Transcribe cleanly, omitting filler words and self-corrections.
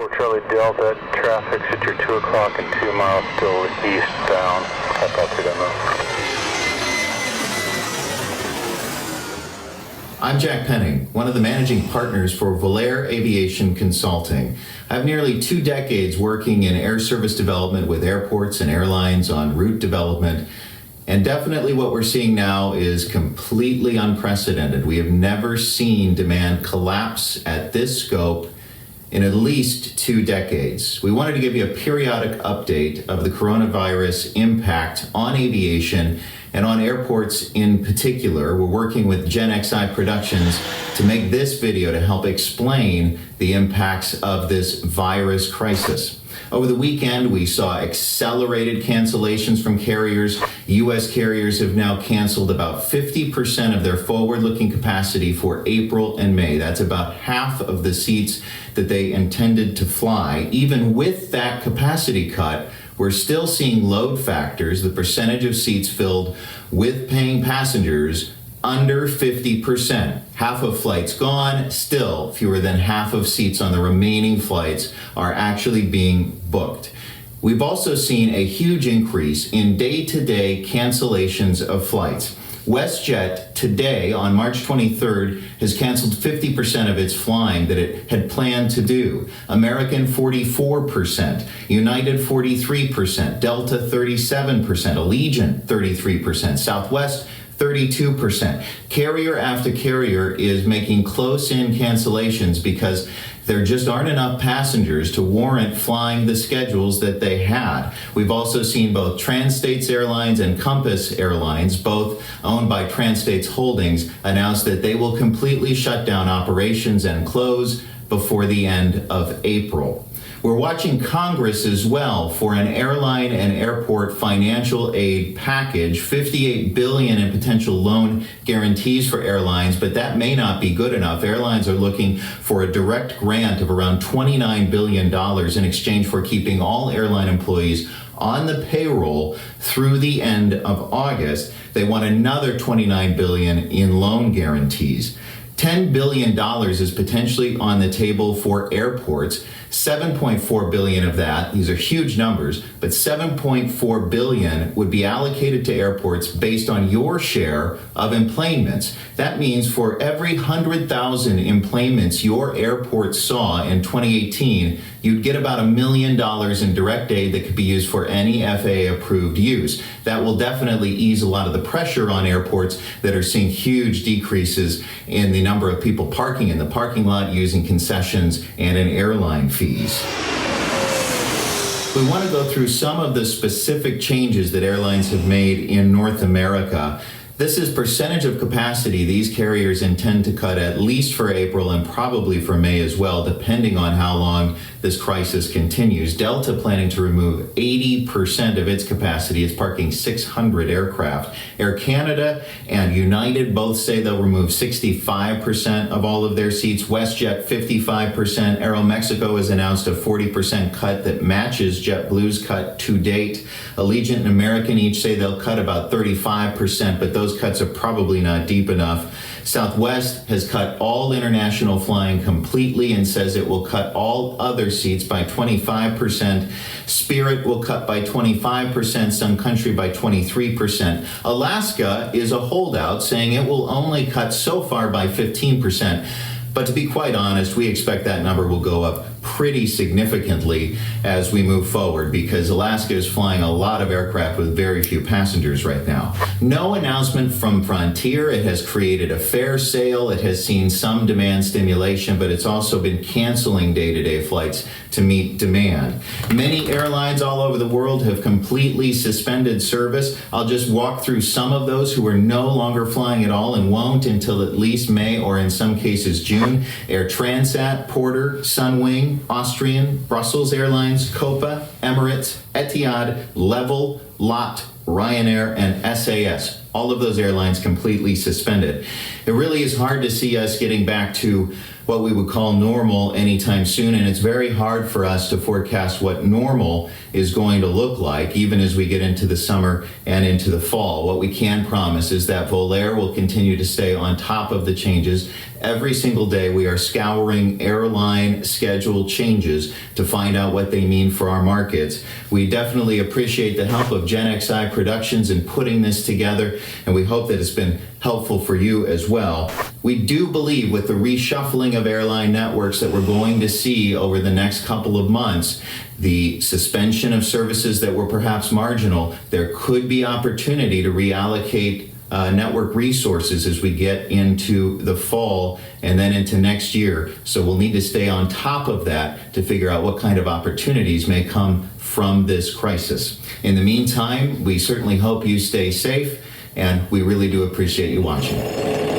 4 Charlie Delta, traffic's at your 2 o'clock and 2 miles still eastbound. I'll talk to you then. I'm Jack Penning, one of the managing partners for Volaire Aviation Consulting. I have nearly 2 decades working in air service development with airports and airlines on route development. And definitely what we're seeing now is completely unprecedented. We have never seen demand collapse at this scope in at least 2 decades. We wanted to give you a periodic update of the coronavirus impact on aviation and on airports in particular. We're working with Gen XI Productions to make this video to help explain the impacts of this virus crisis. Over the weekend, we saw accelerated cancellations from carriers. U.S. carriers have now canceled about 50% of their forward-looking capacity for April and May. That's about half of the seats that they intended to fly. Even with that capacity cut, we're still seeing load factors, the percentage of seats filled with paying passengers, under 50%. Half of flights gone, still fewer than half of seats on the remaining flights are actually being booked. We've also seen a huge increase in day-to-day cancellations of flights. WestJet today, on March 23rd, has canceled 50% of its flying that it had planned to do. American, 44%. United, 43%. Delta, 37%. Allegiant, 33%. Southwest, 32%. Carrier after carrier is making close-in cancellations because there just aren't enough passengers to warrant flying the schedules that they had. We've also seen both Trans-States Airlines and Compass Airlines, both owned by Trans-States Holdings, announce that they will completely shut down operations and close before the end of April. We're watching Congress as well for an airline and airport financial aid package, $58 billion in potential loan guarantees for airlines, but that may not be good enough. Airlines are looking for a direct grant of around $29 billion in exchange for keeping all airline employees on the payroll through the end of August. They want another $29 billion in loan guarantees. $10 billion is potentially on the table for airports. $7.4 billion of that, these are huge numbers, but $7.4 billion would be allocated to airports based on your share of enplanements. That means for every 100,000 enplanements your airport saw in 2018, you'd get about $1 million in direct aid that could be used for any FAA-approved use. That will definitely ease a lot of the pressure on airports that are seeing huge decreases in the number of people parking in the parking lot, using concessions, and in airline fees. We want to go through some of the specific changes that airlines have made in North America. This is percentage of capacity these carriers intend to cut at least for April and probably for May as well, depending on how long this crisis continues. Delta planning to remove 80% of its capacity. It's parking 600 aircraft. Air Canada and United both say they'll remove 65% of all of their seats. WestJet, 55%. Aeromexico has announced a 40% cut that matches JetBlue's cut to date. Allegiant and American each say they'll cut about 35%, but those cuts are probably not deep enough. Southwest has cut all international flying completely and says it will cut all other seats by 25%. Spirit will cut by 25%, Sun Country by 23%. Alaska is a holdout, saying it will only cut so far by 15%. But to be quite honest, we expect that number will go up pretty significantly as we move forward, because Alaska is flying a lot of aircraft with very few passengers right now. No announcement from Frontier. It has created a fare sale. It has seen some demand stimulation, but it's also been canceling day-to-day flights to meet demand. Many airlines all over the world have completely suspended service. I'll just walk through some of those who are no longer flying at all and won't until at least May, or in some cases June. Air Transat, Porter, Sunwing, Austrian, Brussels Airlines, Copa, Emirates, Etihad, Level, LOT, Ryanair, and SAS. All of those airlines completely suspended. It really is hard to see us getting back to what we would call normal anytime soon, and it's very hard for us to forecast what normal is going to look like, even as we get into the summer and into the fall. What we can promise is that Volaire will continue to stay on top of the changes. Every single day we are scouring airline schedule changes to find out what they mean for our markets. We definitely appreciate the help of Gen XI Productions in putting this together, and we hope that it's been helpful for you as well. We do believe with the reshuffling of airline networks that we're going to see over the next couple of months, the suspension of services that were perhaps marginal, there could be opportunity to reallocate network resources as we get into the fall and then into next year. So we'll need to stay on top of that to figure out what kind of opportunities may come from this crisis. In the meantime, we certainly hope you stay safe, and we really do appreciate you watching.